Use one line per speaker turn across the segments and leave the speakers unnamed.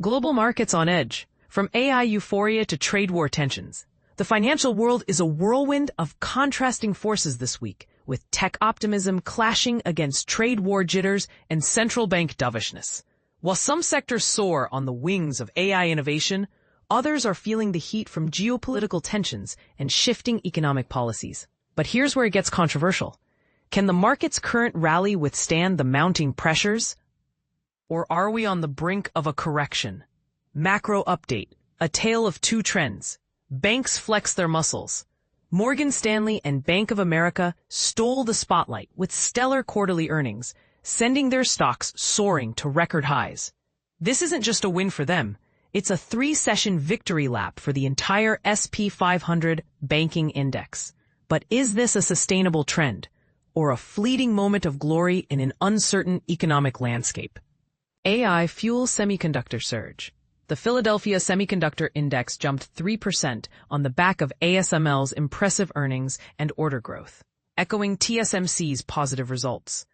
Global markets on edge. From AI euphoria to trade war tensions, the financial world is a whirlwind of contrasting forces this week, with tech optimism clashing against trade war jitters and central bank dovishness. While some sectors soar on the wings of AI innovation, others are feeling the heat from geopolitical tensions and shifting economic policies. But here's where it gets controversial. Can the market's current rally withstand the mounting pressures? Or are we on the brink of a correction? Macro update. A tale of two trends. Banks flex their muscles. Morgan Stanley and Bank of America stole the spotlight with stellar quarterly earnings, sending their stocks soaring to record highs. This isn't just a win for them. It's a three-session victory lap for the entire S&P 500 banking index. But is this a sustainable trend, or a fleeting moment of glory in an uncertain economic landscape? AI fuels semiconductor surge. The Philadelphia Semiconductor Index jumped 3% on the back of ASML's impressive earnings and order growth, echoing TSMC's positive results.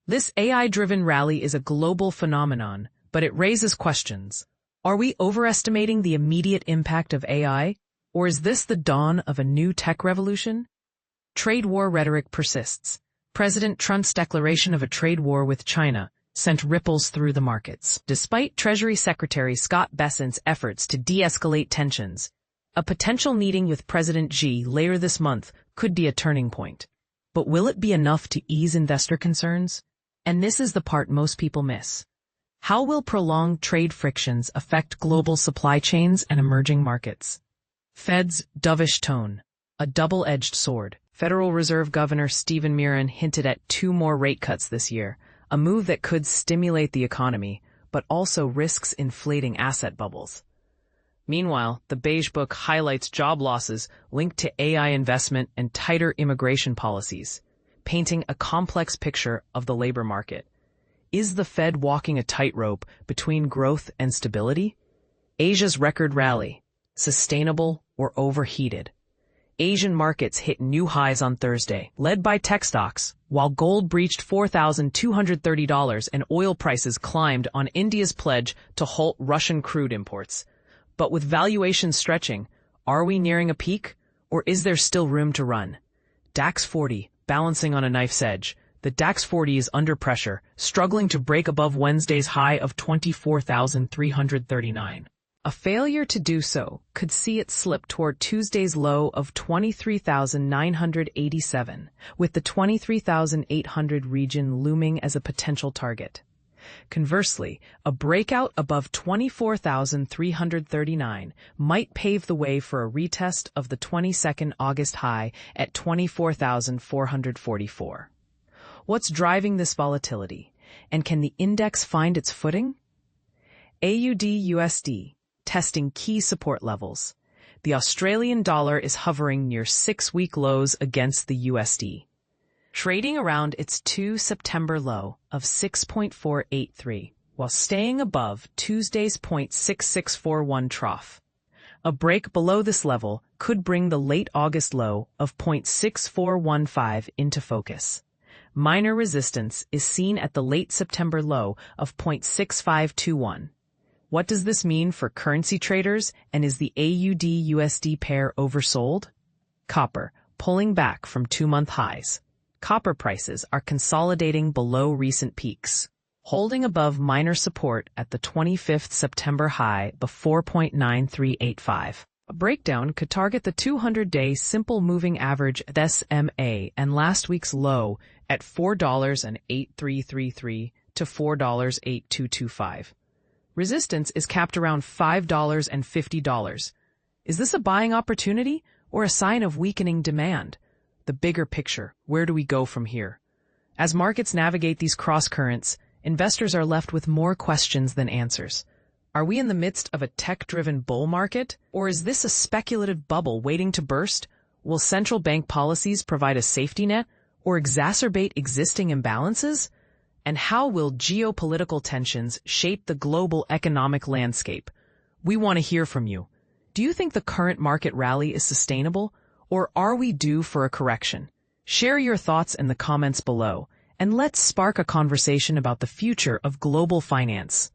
This AI-driven rally is a global phenomenon, but it raises questions. Are we overestimating the immediate impact of AI, or is this the dawn of a new tech revolution? Trade war rhetoric persists. President Trump's declaration of a trade war with China sent ripples through the markets. Despite Treasury Secretary Scott Bessent's efforts to de-escalate tensions, a potential meeting with President Xi later this month could be a turning point. But will it be enough to ease investor concerns? And this is the part most people miss. How will prolonged trade frictions affect global supply chains and emerging markets? Fed's dovish tone, a double-edged sword. Federal Reserve Governor Stephen Miran hinted at 2 more rate cuts this year, a move that could stimulate the economy, but also risks inflating asset bubbles. Meanwhile, the Beige Book highlights job losses linked to AI investment and tighter immigration policies, painting a complex picture of the labor market. Is the Fed walking a tightrope between growth and stability? Asia's record rally, sustainable or overheated? Asian markets hit new highs on Thursday, led by tech stocks, while gold breached $4,230 and oil prices climbed on India's pledge to halt Russian crude imports. But with valuations stretching, are we nearing a peak, or is there still room to run? DAX 40, balancing on a knife's edge. The DAX 40 is under pressure, struggling to break above Wednesday's high of 24,339. A failure to do so could see it slip toward Tuesday's low of 23,987, with the 23,800 region looming as a potential target. Conversely, a breakout above 24,339 might pave the way for a retest of the 22nd August high at 24,444. What's driving this volatility, and can the index find its footing? AUD USD. Testing key support levels. The Australian dollar is hovering near 6-week lows against the USD, trading around its 2 September low of 6.483, while staying above Tuesday's 0.6641 trough. A break below this level could bring the late August low of 0.6415 into focus. Minor resistance is seen at the late September low of 0.6521. What does this mean for currency traders, and is the AUD-USD pair oversold? Copper, pulling back from 2-month highs. Copper prices are consolidating below recent peaks, holding above minor support at the 25th September high of 4.9385. A breakdown could target the 200-day simple moving average SMA and last week's low at $4.8333 to $4.8225. Resistance is capped around $5.50. Is this a buying opportunity or a sign of weakening demand? The bigger picture, where do we go from here? As markets navigate these cross-currents, investors are left with more questions than answers. Are we in the midst of a tech-driven bull market, or is this a speculative bubble waiting to burst? Will central bank policies provide a safety net or exacerbate existing imbalances? And how will geopolitical tensions shape the global economic landscape? We want to hear from you. Do you think the current market rally is sustainable, or are we due for a correction? Share your thoughts in the comments below, and let's spark a conversation about the future of global finance.